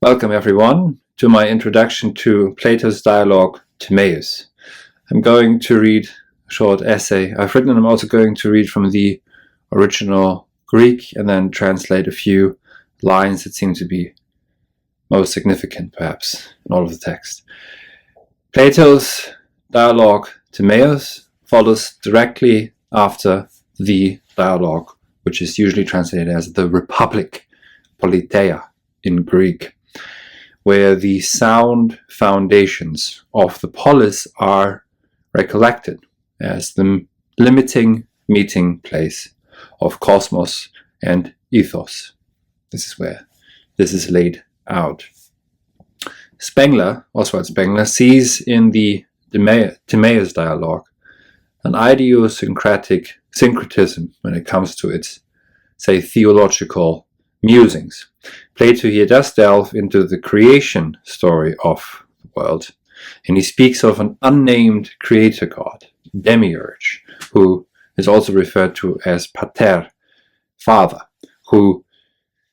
Welcome everyone to my introduction to Plato's dialogue Timaeus. I'm going to read a short essay I've written, and I'm also going to read from the original Greek and then translate a few lines that seem to be most significant, perhaps, in all of the text. Plato's dialogue Timaeus follows directly after the dialogue, which is usually translated as the Republic, Politeia in Greek, where the sound foundations of the polis are recollected as the limiting meeting place of kosmos and ethos. This is where this is laid out. Oswald Spengler, sees in the Timaeus dialogue an idiosyncratic syncretism when it comes to its, say, theological musings. Plato here does delve into the creation story of the world, and he speaks of an unnamed creator god, demiurge, who is also referred to as pater, father, who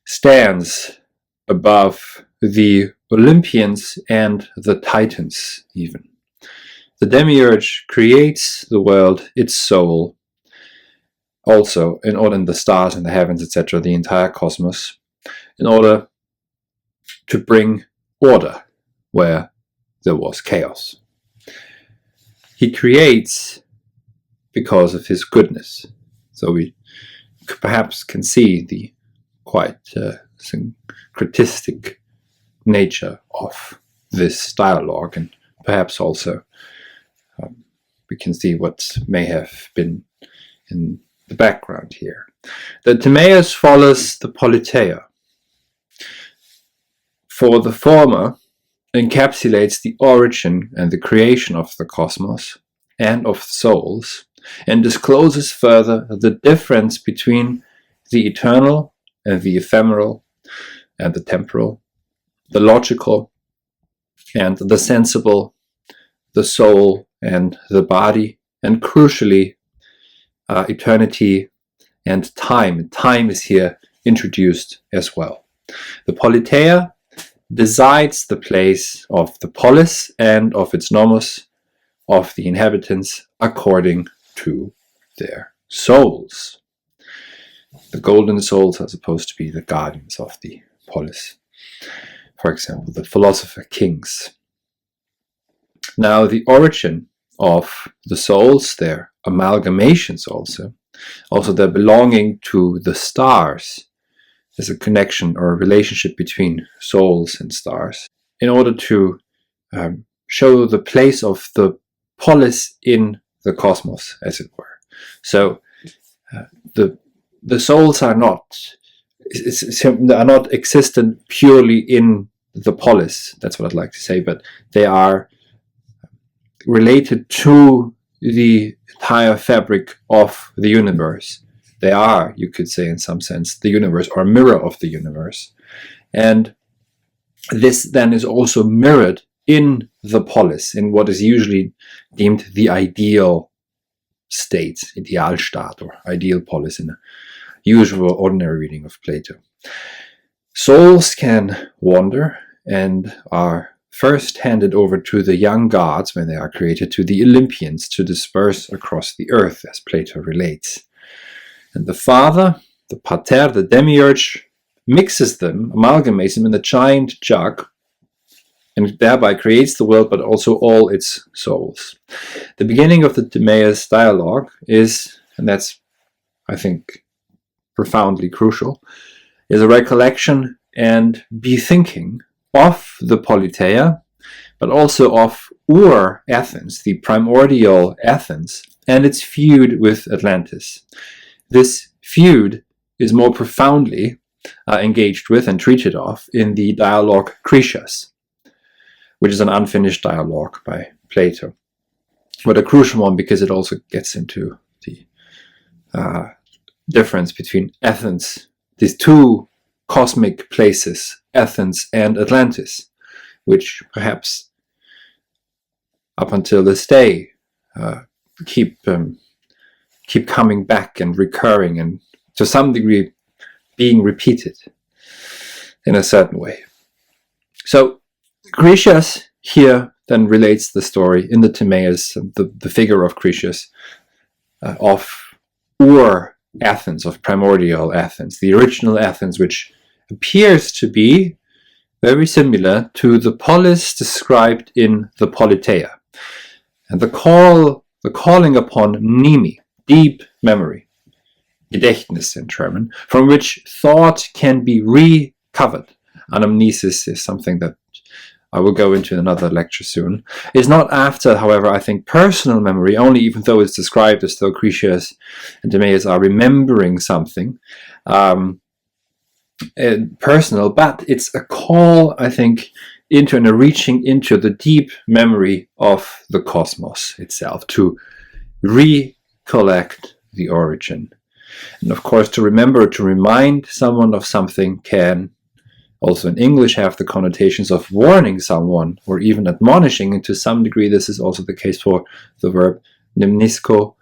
stands above the Olympians and the Titans even. The demiurge creates the world, its soul, also in the stars and the heavens, etc., the entire cosmos, in order to bring order where there was chaos. He creates because of his goodness. So we perhaps can see the quite syncretistic nature of this dialogue, and perhaps also we can see what may have been in the background here. The Timaeus follows the Politeia. For the former encapsulates the origin and the creation of the cosmos and of souls, and discloses further the difference between the eternal and the ephemeral and the temporal, the logical and the sensible, the soul and the body, and crucially, eternity and time. Time is here introduced as well. The Politeia decides the place of the polis and of its nomos, of the inhabitants, according to their souls. The golden souls are supposed to be the guardians of the polis. For example, the philosopher kings. Now, the origin of the souls, their amalgamations also their belonging to the stars, there's a connection or a relationship between souls and stars, in order to show the place of the polis in the cosmos, as it were. So the souls are not existent purely in the polis. That's what I'd like to say, but they are related to the entire fabric of the universe. They are, you could say in some sense, the universe, or a mirror of the universe. And this then is also mirrored in the polis, in what is usually deemed the ideal state, Idealstaat, or ideal polis in a usual ordinary reading of Plato. Souls can wander and are first handed over to the young gods when they are created, to the Olympians, to disperse across the earth, as Plato relates. And the father, the pater, the demiurge, mixes them, amalgamates them in a giant jug, and thereby creates the world, but also all its souls. The beginning of the Timaeus dialogue is, and that's, I think, profoundly crucial, is a recollection and bethinking of the Politeia, but also of Athens, the primordial Athens, and its feud with Atlantis. This feud is more profoundly engaged with and treated of in the dialogue Critias, which is an unfinished dialogue by Plato, but a crucial one because it also gets into the difference between Athens, these two cosmic places, Athens and Atlantis, which perhaps up until this day keep coming back and recurring, and to some degree being repeated in a certain way. So Critias here then relates the story in the Timaeus, the figure of Critias, of Athens, of primordial Athens, the original Athens, which appears to be very similar to the polis described in the Politeia. And the calling upon Mnemi, deep memory, Gedächtnis in German, from which thought can be recovered. Anamnesis is something that I will go into in another lecture soon, is not after, however, I think personal memory, only even though it's described as though Critias and Timaeus are remembering something personal, but it's a call, I think, into and a reaching into the deep memory of the cosmos itself, to recollect the origin. And of course, to remember, to remind someone of something can also in English have the connotations of warning someone or even admonishing, and to some degree this is also the case for the verb mnemnisko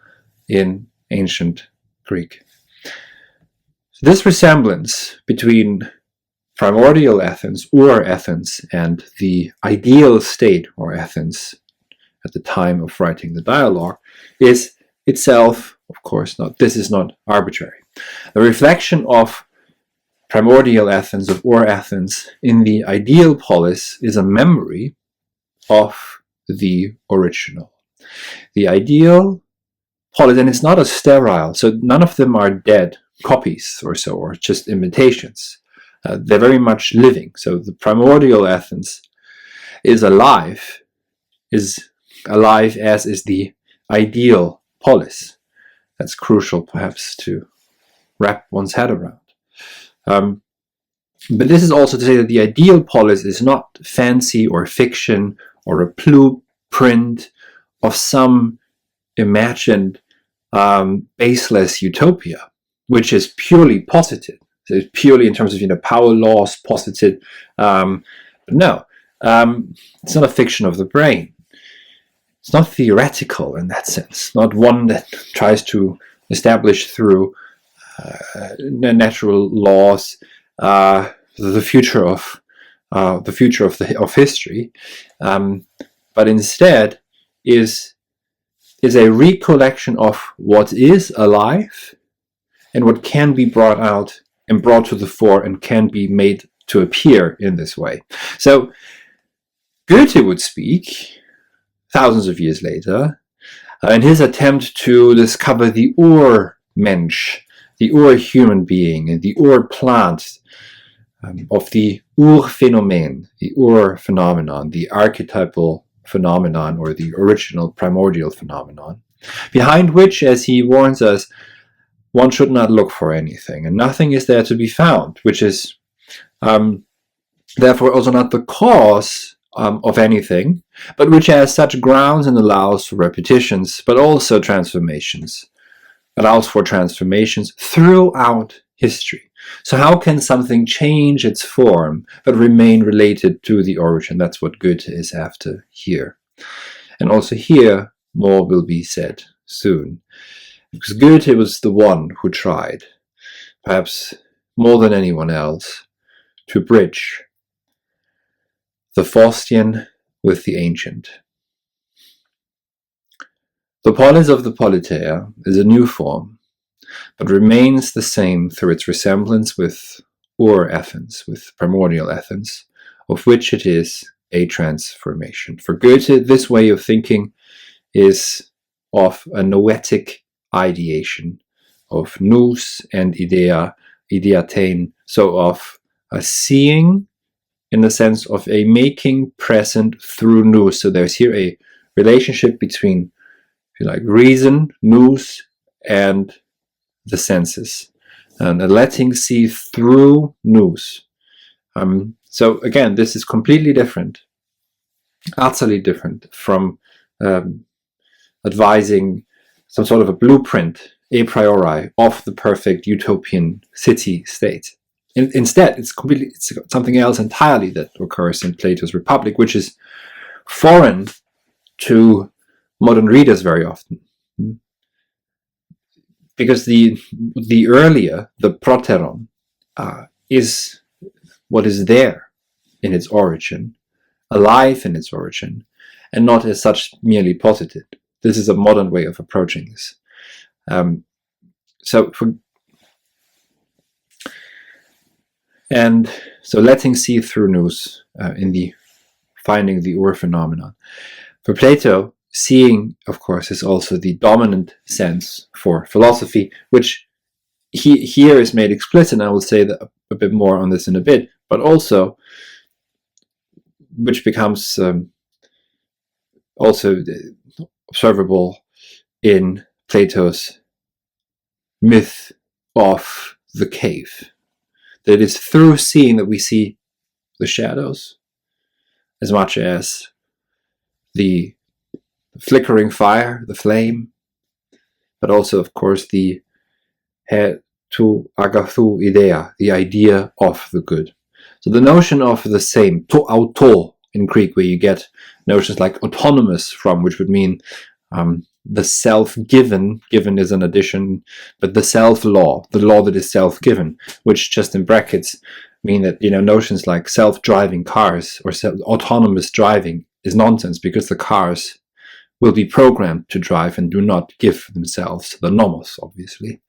in ancient Greek. So this resemblance between primordial Athens, Athens, and the ideal state, or Athens, at the time of writing the dialogue, is itself, of course, this is not arbitrary. The reflection of primordial Athens, of Athens, in the ideal polis is a memory of the original. The ideal polis, and it's not a sterile, so none of them are dead copies or so, or just imitations. They're very much living. So the primordial Athens is alive as is the ideal polis. That's crucial, perhaps, to wrap one's head around. But this is also to say that the ideal polis is not fancy or fiction or a blueprint of some imagined baseless utopia, which is purely posited. So it's purely in terms of power laws posited. But no, it's not a fiction of the brain. It's not theoretical in that sense. Not one that tries to establish through natural laws the future of history, but instead is a recollection of what is alive and what can be brought out and brought to the fore and can be made to appear in this way. So Goethe would speak thousands of years later in his attempt to discover the Urmensch, the Ur-human being, and the Ur-plant of the Ur-phenomen, the Ur-phenomenon, the archetypal phenomenon, or the original primordial phenomenon, behind which, as he warns us, one should not look for anything, and nothing is there to be found, which is therefore also not the cause of anything, but which has such grounds and allows for repetitions, but also transformations, allows for transformations throughout history. So how can something change its form but remain related to the origin? That's what Goethe is after here. And also here, more will be said soon. Because Goethe was the one who tried, perhaps more than anyone else, to bridge the Faustian with the ancient. The polis of the Politeia is a new form, but remains the same through its resemblance with Athens, with primordial Athens, of which it is a transformation. For Goethe, this way of thinking is of a noetic ideation, of nous and ideatein, so of a seeing in the sense of a making present through nous. So there's here a relationship between, if you like, reason, nous, and the senses, and a letting see through nous. So again, this is completely different, utterly different from advising some sort of a blueprint a priori of the perfect utopian city-state. Instead, it's something else entirely that occurs in Plato's Republic, which is foreign to modern readers very often. Because the earlier, the proteron, is what is there in its origin, alive in its origin, and not as such merely posited. This is a modern way of approaching this. So letting see through nous in the finding the ur-phenomenon. For Plato, seeing, of course, is also the dominant sense for philosophy, which here is made explicit, and I will say that a bit more on this in a bit, but also which becomes also observable in Plato's myth of the cave. That it is through seeing that we see the shadows, as much as the flickering fire, the flame, but also, of course, the to agathu idea, the idea of the good. So the notion of the same, to auto in Greek, where you get notions like autonomous from, which would mean the self-given, given is an addition, but the self-law, the law that is self-given, which just in brackets mean that, notions like self-driving cars or autonomous driving is nonsense, because the cars will be programmed to drive and do not give themselves the nomos, obviously.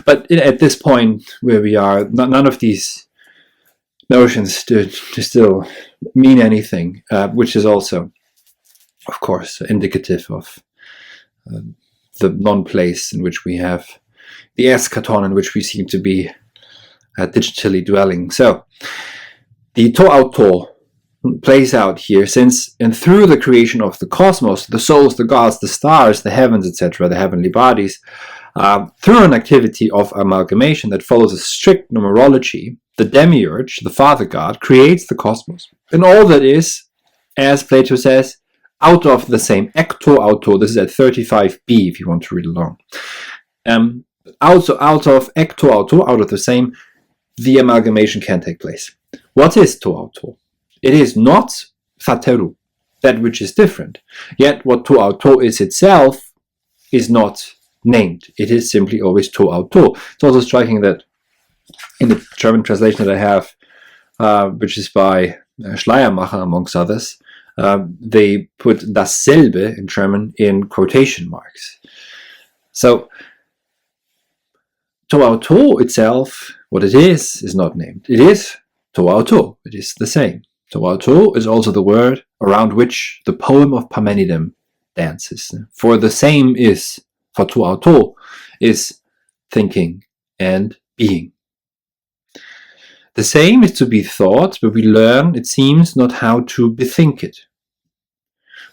But at this point where we are, none of these notions to still mean anything, which is also, of course, indicative of the non-place in which we have the eschaton, in which we seem to be digitally dwelling. So the to auto plays out here, since and through the creation of the cosmos, the souls, the gods, the stars, the heavens, etc., the heavenly bodies, through an activity of amalgamation that follows a strict numerology, the demiurge, the father god, creates the cosmos. And all that is, as Plato says, out of the same, ecto auto, this is at 35b if you want to read along. Also out of ecto auto, out of the same, the amalgamation can take place. What is to auto? It is not phateru, that which is different. Yet what to auto is itself is not named. It is simply always to auto. It's also striking that in the German translation that I have, which is by Schleiermacher amongst others, they put dasselbe in German in quotation marks. So to auto itself, what it is not named. It is to auto. It is the same. To auto is also the word around which the poem of Parmenides dances. For the same is, for to auto, is thinking and being. The same is to be thought, but we learn, it seems, not how to bethink it.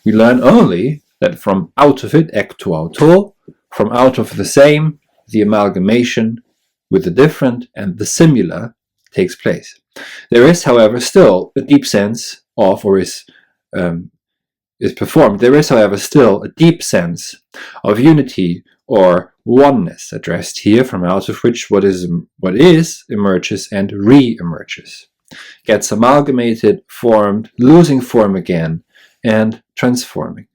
We learn only that from out of it, ek to auto, from out of the same, the amalgamation with the different and the similar takes place. There is, however, still a deep sense of, or is performed. There is, however, still a deep sense of unity or oneness addressed here, from out of which what is emerges and re-emerges, gets amalgamated, formed, losing form again, and transforming.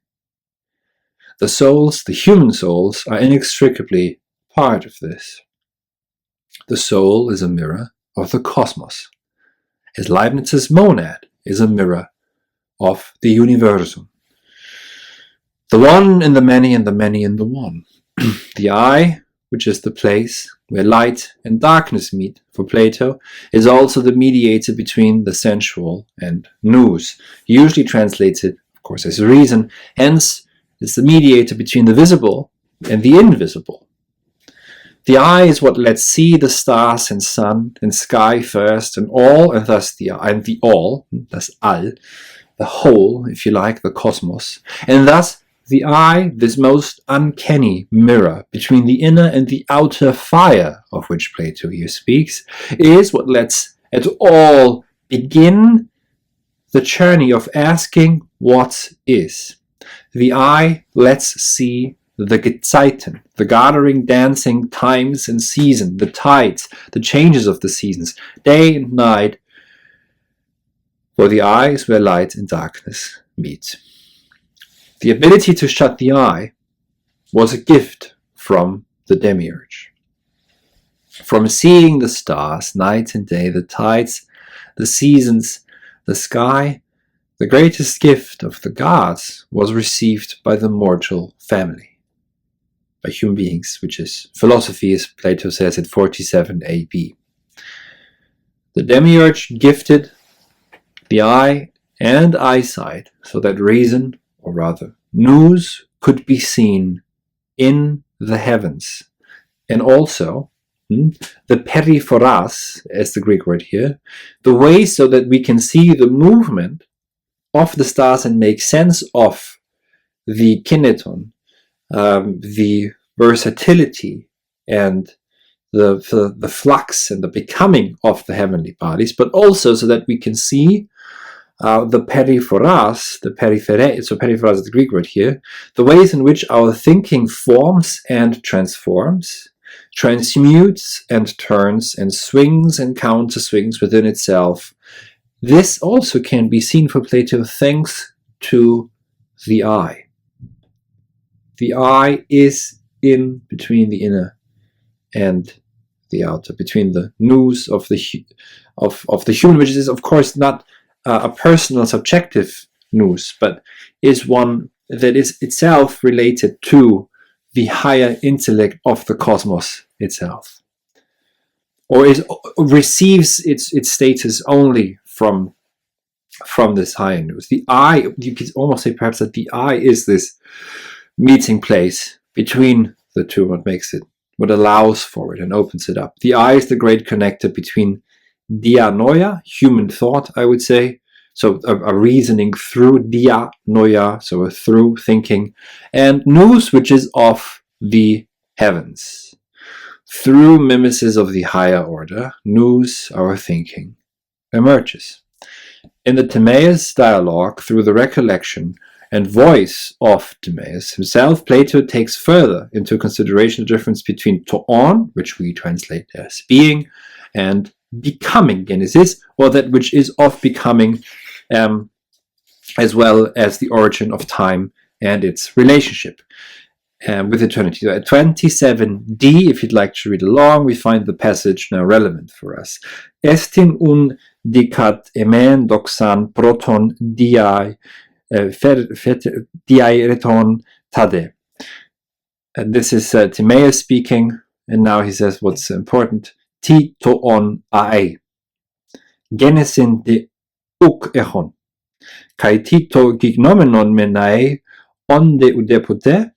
The souls, the human souls, are inextricably part of this. The soul is a mirror of the cosmos, as Leibniz's monad is a mirror of the universum. The one in the many and the many in the one. The eye, which is the place where light and darkness meet for Plato, is also the mediator between the sensual and nous, usually translated, of course, as reason. Hence, it's the mediator between the visible and the invisible. The eye is what lets see the stars and sun and sky first and all, and thus the all, das all, the whole, if you like, the cosmos. And thus the eye, this most uncanny mirror between the inner and the outer fire of which Plato here speaks, is what lets it all begin the journey of asking what is. The eye lets see the Gezeiten, the gathering, dancing times and season, the tides, the changes of the seasons, day and night, for the eye is where light and darkness meet. The ability to shut the eye was a gift from the demiurge. From seeing the stars night and day, the tides, the seasons, the sky, the greatest gift of the gods, was received by the mortal family, by human beings, which is philosophy, as Plato says at 47 AB. The demiurge gifted the eye and eyesight so that reason, or rather nous, could be seen in the heavens, and also the periphoras, as the Greek word here, the way so that we can see the movement of the stars and make sense of the kineton, the versatility and the flux and the becoming of the heavenly bodies, but also so that we can see the periphoras, so periphoras is the Greek word here, the ways in which our thinking forms and transforms, transmutes and turns, and swings and counter-swings within itself. This also can be seen for Plato thanks to the eye. The eye is in between the inner and the outer, between the nous of the human, which is of course not a personal subjective nous, but is one that is itself related to the higher intellect of the cosmos itself, or receives its status only from this higher nous. The eye, you could almost say perhaps that the eye is this meeting place between the two, what allows for it and opens it up. The eye is the great connector between dianoia, human thought, I would say, so a reasoning through dianoia, so a through thinking, and nous, which is of the heavens. Through mimesis of the higher order, nous, our thinking, emerges. In the Timaios dialogue, through the recollection and voice of Timaios himself, Plato takes further into consideration the difference between toon, which we translate as being, and becoming, genesis, or that which is of becoming, as well as the origin of time and its relationship with eternity. So at 27d, if you'd like to read along, we find the passage now relevant for us. Estin un dicat emen doxan proton diai reton tade. And this is Timaios speaking, and now he says what's important. Ti toon ae, genesin de uk echon, kai ti to gignomenon menae on de udepote,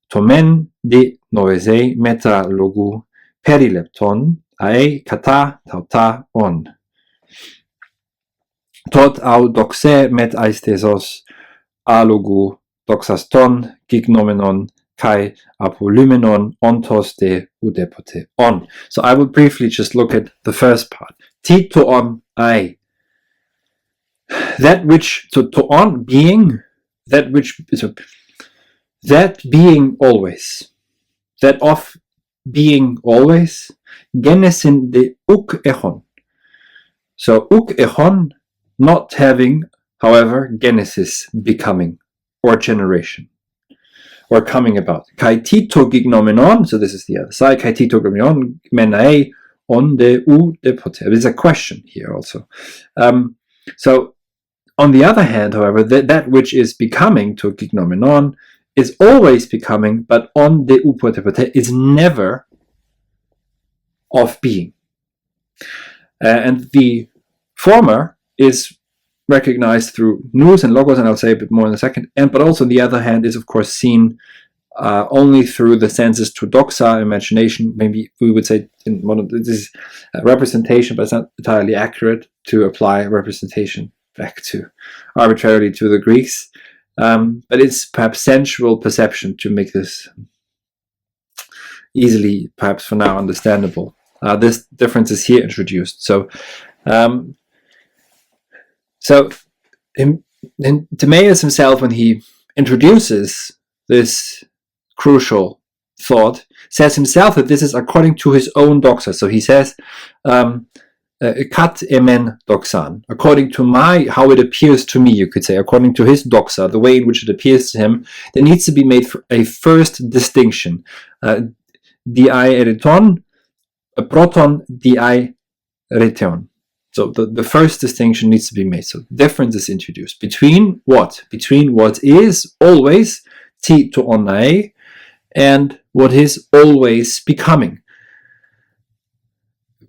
tomen de noesei meta logu perilepton ae kata tauta on. Tot au doxe met aistesos alogu doxaston gignomenon kai apolymenon ontos de udepote on. So I will briefly just look at the first part. Ti to on ai. That which, to on being, that which, so that being always, that of being always, genesin de uk echon. So uk echon, not having, however, genesis, becoming, or generation, or coming about. Kai tito gignomenon, so this is the other side, kai tito gignomenon, menae on de u depote. There's a question here also. So, on the other hand, however, that which is becoming, to gignomenon, is always becoming, but on de u depote is never of being. And the former is recognized through nous and logos, and I'll say a bit more in a second. But also, on the other hand, is of course seen only through the senses to doxa, imagination. Maybe we would say in one of this is representation, but it's not entirely accurate to apply representation back to arbitrarily to the Greeks. But it's perhaps sensual perception to make this easily, perhaps for now, understandable. This difference is here introduced. So Timaios himself, when he introduces this crucial thought, says himself that this is according to his own doxa. So he says, kat emen doxan, according to how it appears to me, you could say, according to his doxa, the way in which it appears to him, there needs to be made a first distinction. Di ereton, a proton di reton. So the first distinction needs to be made. So difference is introduced. Between what? Between what is always ti to onai and what is always becoming.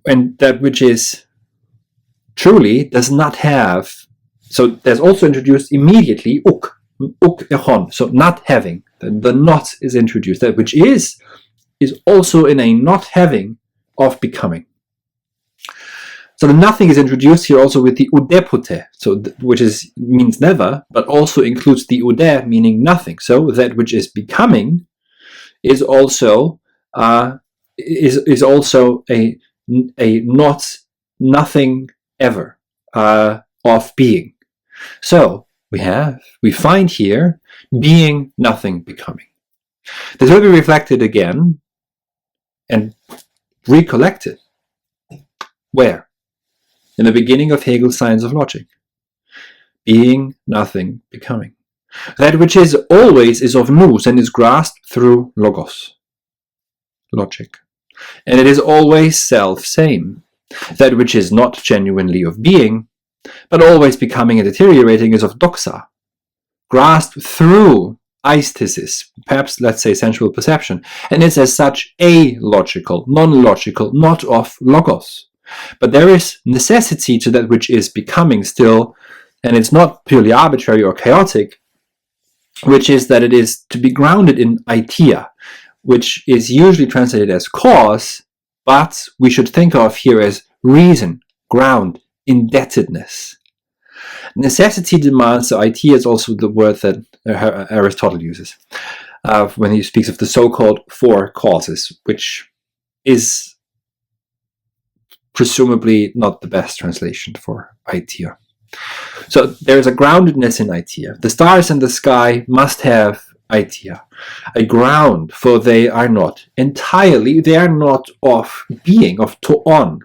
And that which is truly does not have. So there's also introduced immediately uk echon. So not having. The not is introduced. That which is also in a not having of becoming. So the nothing is introduced here also with the udepute, so which means never, but also includes the ude, meaning nothing. So that which is becoming is also a not nothing ever of being. So we find here being, nothing, becoming. This will be reflected again and recollected. Where? In the beginning of Hegel's Science of Logic. Being, nothing, becoming. That which is always is of nous and is grasped through logos, logic. And it is always self-same. That which is not genuinely of being, but always becoming and deteriorating, is of doxa, grasped through aesthesis, perhaps let's say sensual perception, and is as such a-logical, non-logical, not of logos. But there is necessity to that which is becoming still, and it's not purely arbitrary or chaotic, which is that it is to be grounded in aitia, which is usually translated as cause, but we should think of here as reason, ground, indebtedness. Necessity demands, so aitia is also the word that Aristotle uses when he speaks of the so-called four causes, which is presumably not the best translation for aitia. So there is a groundedness in aitia. The stars in the sky must have aitia, a ground, for they are not of being, of toon.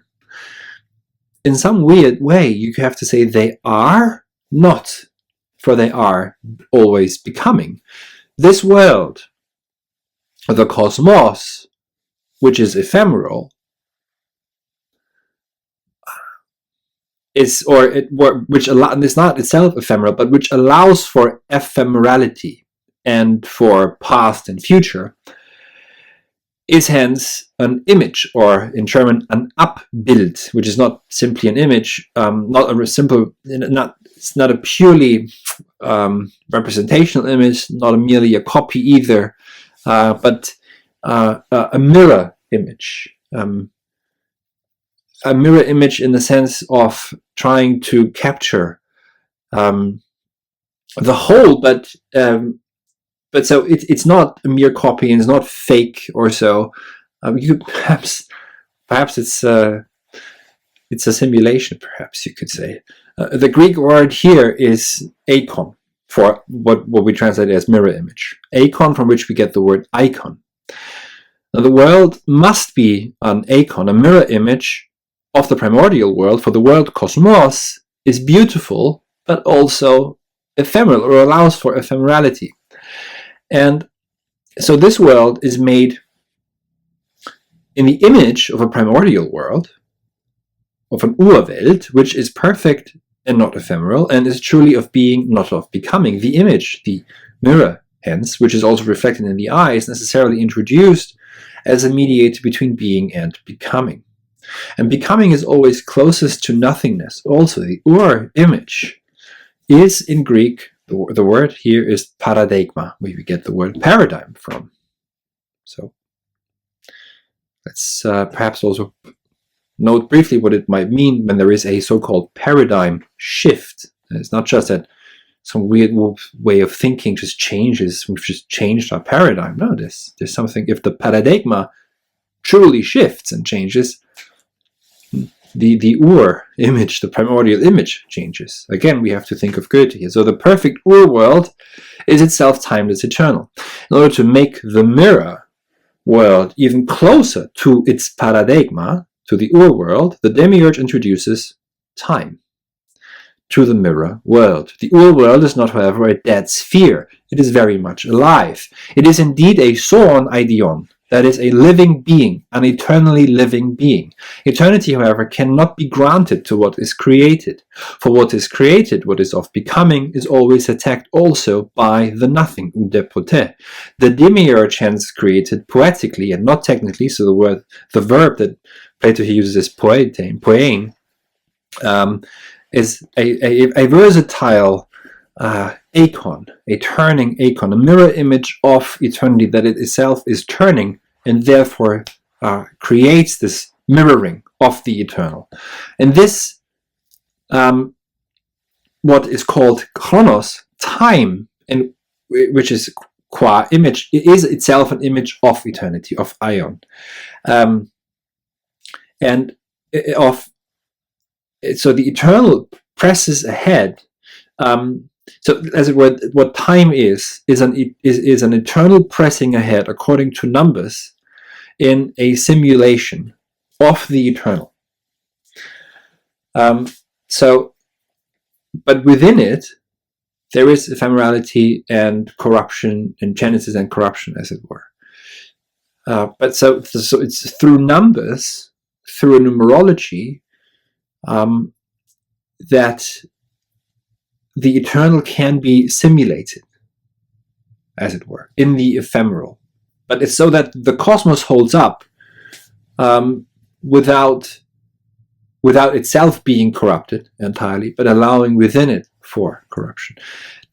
In some weird way, you have to say they are not, for they are always becoming. This world, the kosmos, which is ephemeral, and it's not itself ephemeral, but which allows for ephemerality and for past and future, is hence an image, or in German an Abbild, which is not simply an image, it's not a purely representational image, not merely a copy either, but a mirror image. A mirror image in the sense of trying to capture the whole, but so it's not a mere copy and it's not fake or so. You could perhaps it's a simulation. Perhaps you could say the Greek word here is eikon, for what we translate as mirror image. Eikon, from which we get the word icon. Now, the world must be an eikon, a mirror image of the primordial world, for the world kosmos is beautiful, but also ephemeral, or allows for ephemerality. And so this world is made in the image of a primordial world, of an Urwelt, which is perfect and not ephemeral, and is truly of being, not of becoming. The image, the mirror, hence, which is also reflected in the eye, is necessarily introduced as a mediator between being and becoming. And becoming is always closest to nothingness. Also, the Ur image is in Greek, the word here is paradigma, where we get the word paradigm from. So let's perhaps also note briefly what it might mean when there is a so-called paradigm shift. And it's not just that some weird way of thinking just changes, we've just changed our paradigm. No, there's something, if the paradigma truly shifts and changes, the Ur image, the primordial image, changes. Again, we have to think of Goethe here. So the perfect Ur world is itself timeless, eternal. In order to make the mirror world even closer to its paradigma, to the Ur world, the demiurge introduces time to the mirror world. The Ur world is not, however, a dead sphere. It is very much alive. It is indeed a zoon eideon, that is a living being, an eternally living being. Eternity, however, cannot be granted to what is created. For what is created, what is of becoming, is always attacked also by the nothing, udepote. The demiurge hence created poetically and not technically, so the verb that Plato here uses is poein, is a versatile acon, a turning acon, a mirror image of eternity that it itself is turning, and therefore creates this mirroring of the eternal. And this, what is called chronos, time, and which is qua image, it is itself an image of eternity, of aion, and of. So the eternal presses ahead. So, as it were, what time is an eternal pressing ahead according to numbers in a simulation of the eternal. But within it, there is ephemerality and corruption, and genesis and corruption, as it were. But so it's through numbers, through a numerology, that the eternal can be simulated, as it were, in the ephemeral. But it's so that the cosmos holds up without itself being corrupted entirely, but allowing within it for corruption.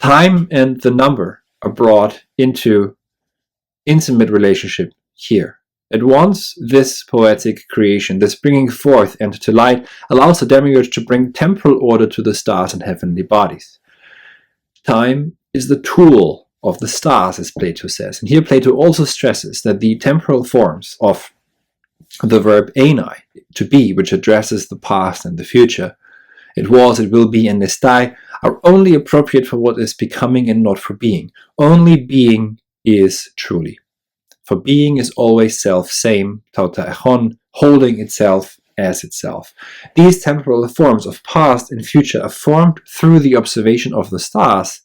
Time and the number are brought into intimate relationship here. At once, this poetic creation, this bringing forth and to light, allows the demiurge to bring temporal order to the stars and heavenly bodies. Time is the tool of the stars, as Plato says. And here Plato also stresses that the temporal forms of the verb enai, to be, which addresses the past and the future, it was, it will be, and nestai, are only appropriate for what is becoming and not for being. Only being is truly. For being is always self-same, tauta echon, holding itself as itself. These temporal forms of past and future are formed through the observation of the stars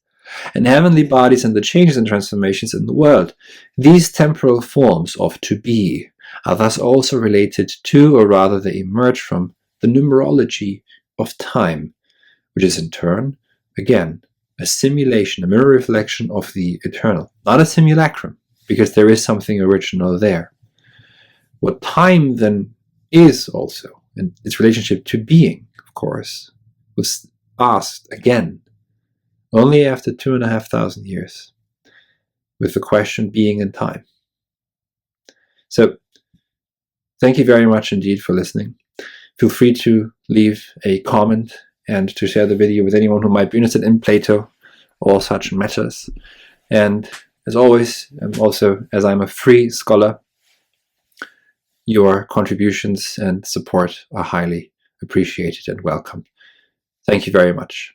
and heavenly bodies and the changes and transformations in the world. These temporal forms of to be are thus also related to, or rather they emerge from, the numerology of time, which is in turn, again, a simulation, a mirror reflection of the eternal, not a simulacrum, because there is something original there. What time then is also, and its relationship to being, of course, was asked again, only after 2,500 years, with the question being and time. So, thank you very much indeed for listening. Feel free to leave a comment and to share the video with anyone who might be interested in Plato or such matters. And as always, also as I'm a free scholar, your contributions and support are highly appreciated and welcome. Thank you very much.